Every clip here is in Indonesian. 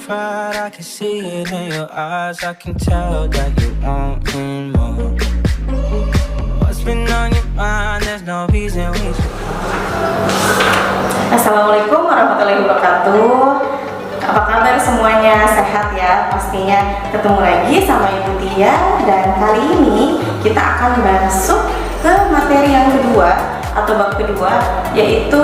fried, I can see it in your eyes. I can tell that you want me more. What's been on your mind? There's no reason we should. Assalamualaikum warahmatullahi wabarakatuh. Apa kabar semuanya? Sehat ya? Pastinya ketemu lagi sama Ibu Tia. Dan kali ini kita akan masuk ke materi yang kedua atau bab kedua, yaitu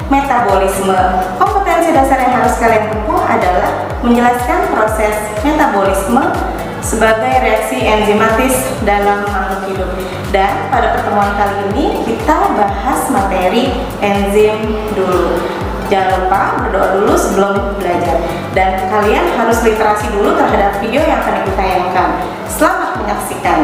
metabolisme. Kompetensi dasar yang harus kalian tempuh adalah menjelaskan proses metabolisme sebagai reaksi enzimatis dalam makhluk hidup. Dan pada pertemuan kali ini kita bahas materi enzim dulu. Jangan lupa berdoa dulu sebelum belajar. Dan kalian harus literasi dulu terhadap video yang akan kita tayangkan. Selamat menyaksikan.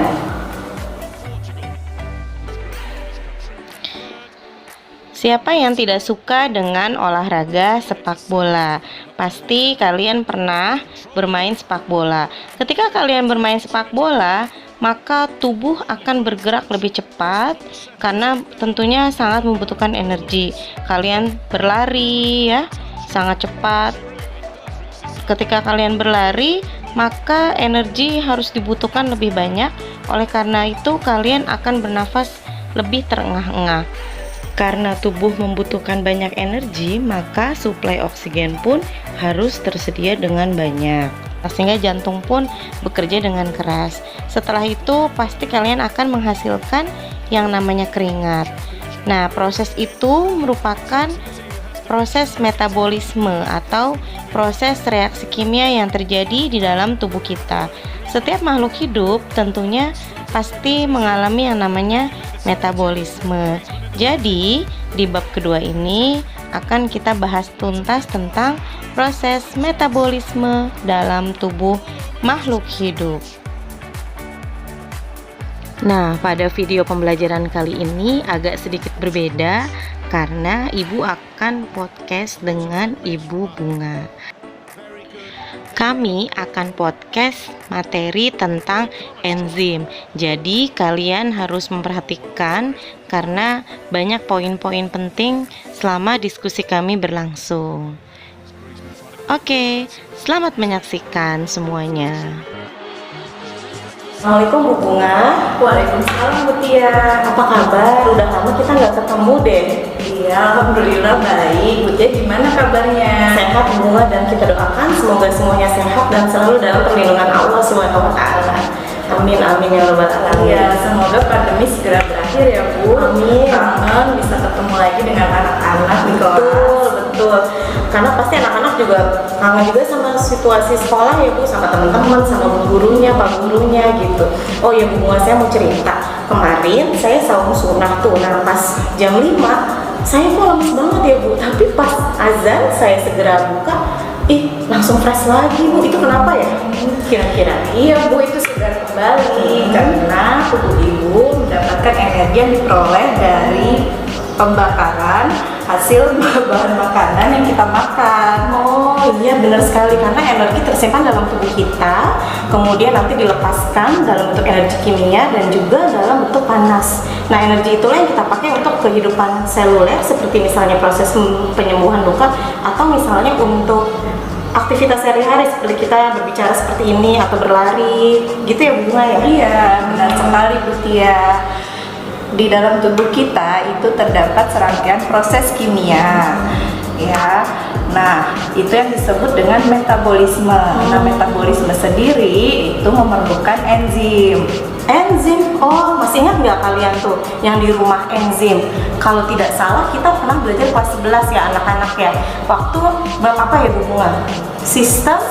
Siapa yang tidak suka dengan olahraga sepak bola? Pasti kalian pernah bermain sepak bola. Ketika kalian bermain sepak bola, maka tubuh akan bergerak lebih cepat karena tentunya sangat membutuhkan energi. Kalian berlari ya, sangat cepat. Ketika kalian berlari, maka energi harus dibutuhkan lebih banyak. Oleh karena itu, kalian akan bernafas lebih terengah-engah. Karena tubuh membutuhkan banyak energi, maka suplai oksigen pun harus tersedia dengan banyak. Sehingga jantung pun bekerja dengan keras. Setelah itu pasti kalian akan menghasilkan yang namanya keringat. Nah, proses itu merupakan proses metabolisme atau proses reaksi kimia yang terjadi di dalam tubuh kita. Setiap makhluk hidup tentunya pasti mengalami yang namanya metabolisme. Jadi, di bab kedua ini akan kita bahas tuntas tentang proses metabolisme dalam tubuh makhluk hidup. Nah, pada video pembelajaran kali ini agak sedikit berbeda karena Ibu akan podcast dengan Ibu Bunga. Kami akan podcast materi tentang enzim. Jadi kalian harus memperhatikan karena banyak poin-poin penting selama diskusi kami berlangsung. Oke, selamat menyaksikan semuanya. Assalamualaikum Bu Bunga. Waalaikumsalam Bu Tia. Apa kabar? Udah lama kita nggak ketemu deh. Iya, alhamdulillah baik. Bu Tia gimana kabarnya? Sehat Bu Bunga, dan kita doakan semoga semuanya sehat dan selalu dalam perlindungan Allah Subhanahu wa taala. Amin amin ya rabbal alamin. Iya, semoga pandemi segera berakhir ya Bu. Amin. Kangen bisa ketemu lagi dengan anak-anak di kelas. Betul. Karena pasti anak-anak juga kangen juga sama situasi sekolah ya Bu, sama teman-teman, sama bu gurunya, pak gurunya gitu. Oh ya Bu Bunga, saya mau cerita. Kemarin saya saum sunnah tuh, nah pas jam 5 saya kok lemes banget ya Bu, tapi pas azan saya segera buka, langsung fresh lagi Bu. Itu kenapa ya kira-kira? Iya Bu, itu segar kembali karena tubuh Ibu mendapatkan energi yang diperoleh dari pembakaran hasil bahan makanan yang kita makan. Oh iya, benar sekali, karena energi tersimpan dalam tubuh kita, kemudian nanti dilepaskan dalam bentuk energi kimia dan juga dalam bentuk panas. Nah, energi itulah yang kita pakai untuk kehidupan seluler, seperti misalnya proses penyembuhan luka, atau misalnya untuk aktivitas sehari-hari seperti kita berbicara seperti ini atau berlari gitu ya Bu Bunga ya? Iya, benar sekali Bu Tia. Di dalam tubuh kita itu terdapat serangkaian proses kimia ya. Nah, itu yang disebut dengan metabolisme. Nah, metabolisme sendiri itu memerlukan enzim. Enzim, oh masih ingat nggak kalian tuh yang di rumah enzim? Kalau tidak salah kita pernah belajar kelas 11 ya anak-anak ya. Waktu bab apa ya Bu Bunga? Sistem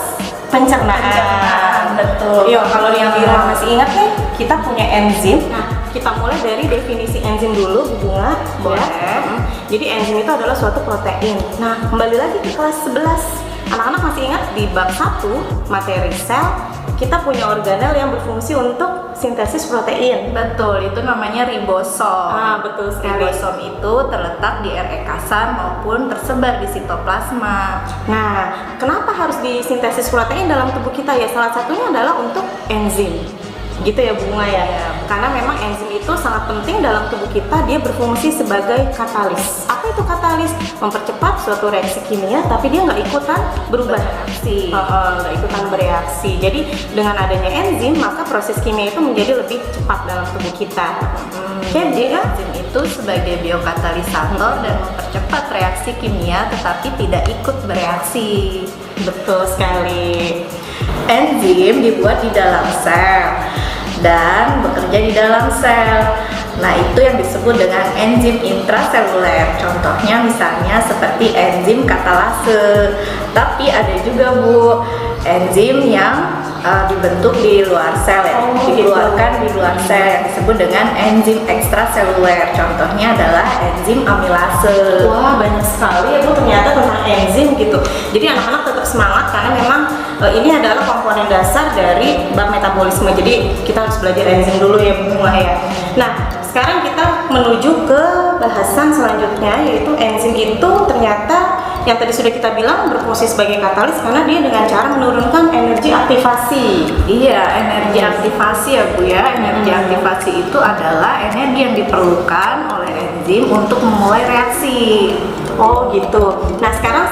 pencernaan. Betul. Iya, kalau yang di rumah masih ingat nih, kita punya enzim. Nah, kita mulai dari definisi enzim dulu Bu Bunga. Boleh. Ya. Jadi enzim itu adalah suatu protein. Nah, kembali lagi ke kelas 11. Anak-anak masih ingat di bab 1 materi sel, kita punya organel yang berfungsi untuk sintesis protein. Betul, itu namanya ribosom. Betul sekali. Ribosom itu terletak di RE kasar maupun tersebar di sitoplasma. Nah, kenapa harus disintesis protein dalam tubuh kita ya? Salah satunya adalah untuk enzim. Gitu ya Bunga ya. Karena memang enzim itu sangat penting dalam tubuh kita, dia berfungsi sebagai katalis. Apa itu katalis? Mempercepat suatu reaksi kimia, tapi dia nggak ikutan berubah reaksi, nggak ikutan bereaksi. Jadi dengan adanya enzim, maka proses kimia itu menjadi lebih cepat dalam tubuh kita. Jadi Enzim itu sebagai biokatalisator dan mempercepat reaksi kimia, tetapi tidak ikut bereaksi. betul sekali. Enzim dibuat di dalam sel dan bekerja di dalam sel. Nah, itu yang disebut dengan enzim intraseluler. Contohnya misalnya seperti enzim katalase. Tapi ada juga Bu, enzim yang dibentuk di luar sel ya, dikeluarkan di luar sel yang disebut dengan enzim ekstraseluler. Contohnya adalah enzim amilase. Wah, banyak sekali ya Bu ternyata tentang enzim gitu. Jadi anak-anak tetap semangat karena memang ini adalah komponen dasar dari bab metabolisme. Jadi kita harus belajar enzim dulu ya Bu ya. Nah, sekarang kita menuju ke bahasan selanjutnya, yaitu enzim itu ternyata yang tadi sudah kita bilang berfungsi sebagai katalis karena dia dengan cara menurunkan energi aktivasi. Iya, energi aktivasi ya Bu ya. Energi aktivasi itu adalah energi yang diperlukan oleh enzim untuk memulai reaksi. Oh gitu. Nah sekarang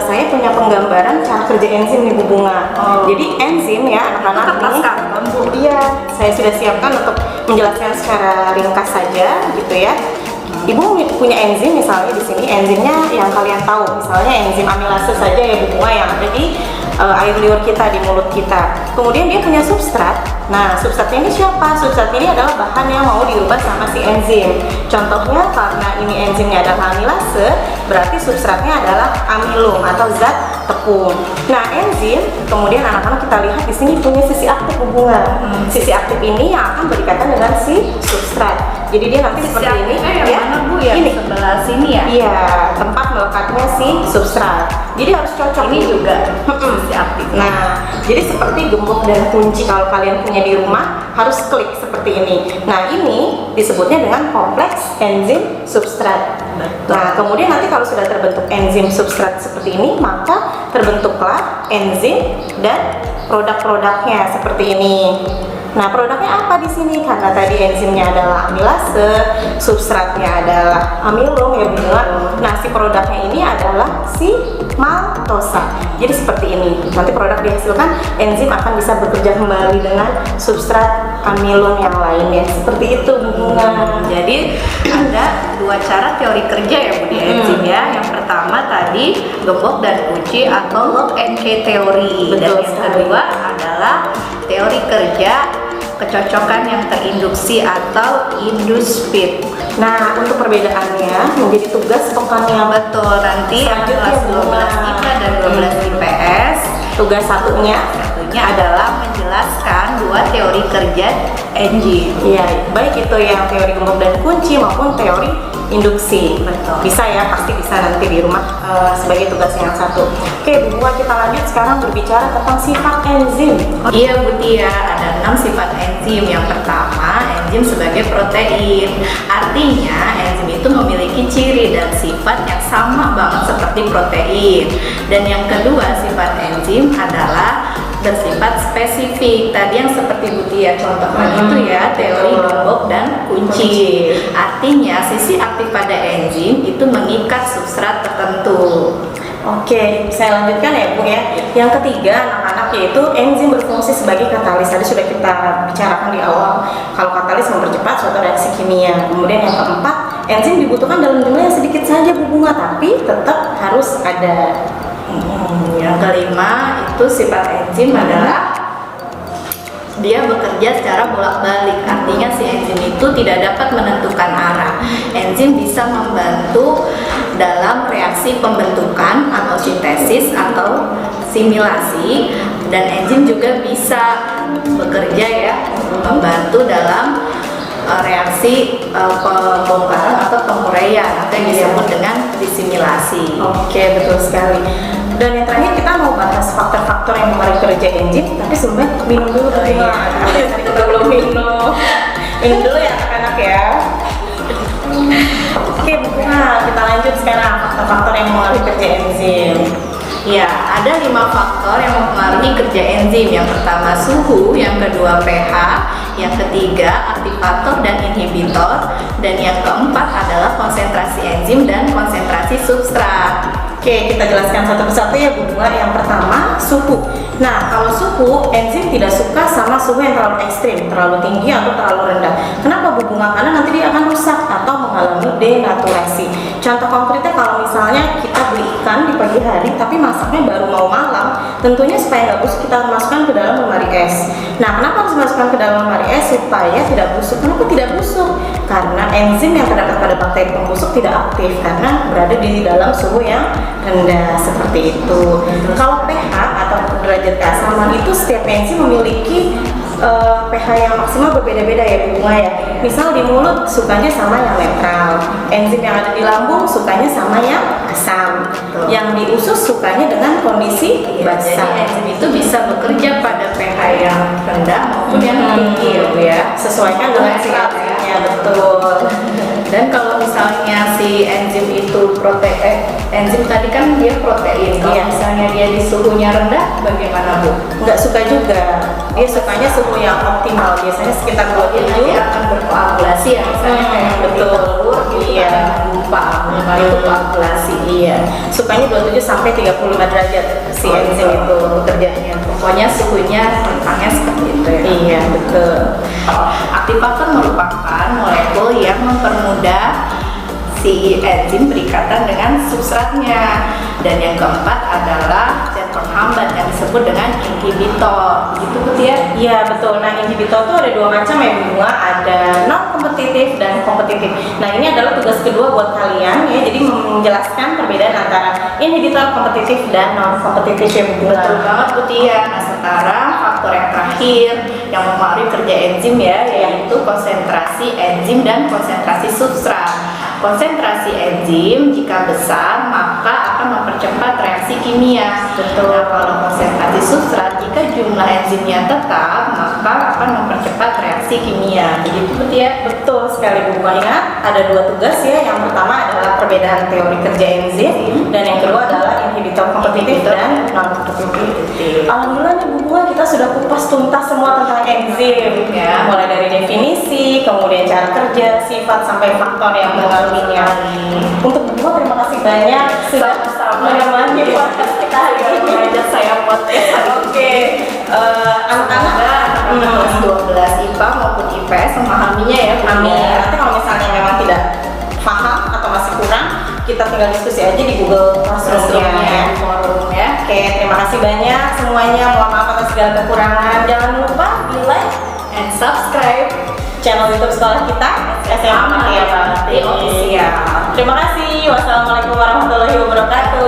saya punya penggambaran cara kerja enzim nih Bu Bunga. Jadi enzim ya anak-anak ini. Iya, saya sudah siapkan untuk menjelaskan secara ringkas saja gitu ya. Ibu punya enzim misalnya di sini, enzimnya yang kalian tahu, misalnya enzim amilase saja ya Bu Bunga yang ada di air liur kita, di mulut kita. Kemudian dia punya substrat. Nah, substratnya ini siapa? Substrat ini adalah bahan yang mau dirubah sama si enzim. Contohnya karena ini enzimnya adalah amilase, berarti substratnya adalah amilum atau zat tepung. Nah, enzim kemudian anak-anak kita lihat di sini punya sisi aktif Bu Bunga. Sisi aktif ini yang akan berikatan dengan si substrat. Jadi dia nanti seperti ini ya. Mana Bu ya? Ini sebelah sini ya. Iya, tempat melekatnya si substrat. Jadi harus cocok. Ini juga sisi aktif. Nah, jadi seperti gembok dan kunci kalau kalian punya di rumah harus klik seperti ini. Nah, ini disebutnya dengan kompleks enzim substrat. Nah, kemudian nanti kalau sudah terbentuk enzim substrat seperti ini, maka terbentuklah enzim dan produk-produknya seperti ini. Nah, produknya apa di sini? Karena tadi enzimnya adalah amilase, substratnya adalah amilum ya Bu. Nah, si produknya ini adalah si maltosa. Jadi seperti ini. Nanti produk dihasilkan, enzim akan bisa bekerja kembali dengan substrat amilum yang lainnya. Seperti itu Bu Bunga. Jadi ada dua cara teori kerja ya Bu di enzim ya. Yang pertama tadi gembok dan kunci atau lock and key teori. Betul Dan yang sekali. kedua adalah teori kerja kecocokan yang terinduksi atau induced fit. Nah, untuk perbedaannya menjadi tugas pekannya Betul, nanti yang Selanjutnya, kelas 12 IPA dan 12 IPS tugas satunya. satunya adalah menjelaskan dua teori kerja enzim. Iya, baik itu yang teori gembok dan kunci maupun teori induksi. Betul. Bisa ya, pasti bisa nanti di rumah sebagai tugas yang satu. Oke, Bu Bunga, kita lanjut sekarang berbicara tentang sifat enzim. Iya Bu Tia, ada 6 sifat enzim. Yang pertama, enzim sebagai protein. Artinya enzim itu memiliki ciri dan sifat yang sama banget seperti protein. Dan yang kedua, sifat enzim adalah bersifat spesifik. Tadi yang seperti Bu Tia contohkan itu ya, teori gembok dan kunci. Artinya sisi aktif pada enzim itu mengikat substrat tertentu. Oke, saya lanjutkan ya Bu ya. Yang ketiga, anak-anak, yaitu enzim berfungsi sebagai katalis. Tadi sudah kita bicarakan di awal. Kalau katalis mempercepat suatu reaksi kimia. Kemudian yang keempat, enzim dibutuhkan dalam jumlah yang sedikit saja Bu Bunga, tapi tetap harus ada. Yang kelima itu sifat enzim adalah dia bekerja secara bolak-balik. Artinya si enzim itu tidak dapat menentukan arah. Enzim bisa membantu dalam reaksi pembentukan atau sintesis atau similasi, dan enzim juga bisa bekerja ya membantu dalam reaksi pembongkaran atau penguraian atau yang disebut dengan disimilasi. Oke, betul sekali. Dan yang terakhir kita mau bahas faktor-faktor yang mempengaruhi kerja enzim, tapi sebelumnya minum dulu Bu Bunga. Tadi kita belum minum. Minum dulu ya anak-anak ya. Oke Bu Bunga, kita lanjut sekarang faktor-faktor yang mempengaruhi kerja enzim. Ya, ada 5 faktor yang mempengaruhi kerja enzim. Yang pertama suhu, yang kedua pH, yang ketiga aktivator dan inhibitor, dan yang keempat adalah konsentrasi enzim dan konsentrasi substrat. Oke, kita jelaskan satu persatu ya Bu Bunga. Yang pertama, suhu. Nah, kalau suhu, enzim tidak suka sama suhu yang terlalu ekstrim, terlalu tinggi atau terlalu rendah. Kenapa Bu Bunga? Karena nanti dia akan rusak atau mengalami denaturasi. Contoh konkretnya kalau misalnya kita beli ikan di pagi hari tapi masaknya baru mau malam, tentunya supaya nggak busuk kita masukkan ke dalam lemari es. Nah, kenapa harus dimasukkan ke dalam lemari es? Supaya tidak busuk. Kenapa tidak busuk? Karena enzim yang terdapat pada bakteri pembusuk tidak aktif karena berada di dalam suhu yang rendah, seperti itu. Kalau pH atau derajat keasaman itu setiap enzim memiliki pH yang maksimal berbeda-beda ya Bu Bunga ya. Misal di mulut sukanya sama yang netral, enzim yang ada di lambung sukanya sama yang asam, yang di usus sukanya dengan kondisi Jadi basah. enzim itu bisa bekerja pada pH yang rendah maupun yang tinggi ya Bu ya. Sesuaikan dengan si enzimnya, betul. Dan kalau misalnya si enzim itu enzim tadi kan dia protein. Kalau Iya. misalnya dia di suhunya rendah, bagaimana Bu? Nggak suka juga, dia sukanya suhu yang optimal, biasanya sekitar Dia nanti 27. akan berkoagulasi ya, misalnya kayak betul. telur gitu, Iya. lupa itu koagulasi. Iya, sukanya 27 sampai 35 derajat si enzim itu bekerjanya. Pokoknya suhunya rentangnya seperti itu ya. Iya, betul. Aktivator merupakan molekul yang mempermudah si enzim berikatan dengan substratnya. Dan yang keempat adalah zat penghambat yang disebut dengan inhibitor. Gitu Bu ya? Iya, betul. Nah, inhibitor itu ada 2 macam ya Bu Bunga, ada non kompetitif dan kompetitif. Nah, ini adalah tugas kedua buat kalian ya, jadi menjelaskan perbedaan antara inhibitor kompetitif dan non kompetitif ya Bu Bunga. Betul banget Bu Tia. Nah, sekarang faktor yang terakhir yang mempengaruhi kerja enzim ya, yaitu konsentrasi enzim dan konsentrasi substrat. Konsentrasi enzim jika besar maka akan mempercepat reaksi kimia. Betul. Nah, kalau konsentrasi substrat jika jumlah enzimnya tetap maka akan mempercepat reaksi kimia. Begitu Bu Tia? Betul sekali Bu Bunga. Ingat, ada 2 tugas ya. Yang pertama adalah perbedaan teori kerja enzim, dan yang kedua adalah inhibitor kompetitif dan non kompetitif. Alhamdulillah nih Bu Bunga, kita sudah kupas tuntas semua tentang enzim Ya. mulai dari definisi, kemudian cara kerja, sifat, sampai faktor yang mengaruhinya. Untuk Bu Bunga, terima kasih banyak sudah menemani podcast kita hari ini. Mengajak saya podcast hari ini. Oke, anak-anak, Kelas 12 IPA maupun IPS memahaminya ya Bu amin. Tia. Nanti kalau misalnya memang tidak paham atau masih kurang, kita tinggal diskusi aja di Google Classroom-nya ya. Forum ya. Oke, terima kasih banyak semuanya. Mohon maaf atas segala kekurangan. Jangan lupa di like And subscribe channel YouTube sekolah kita, SMA Mutia Bakti Official. Terima kasih. Wassalamualaikum warahmatullahi wabarakatuh.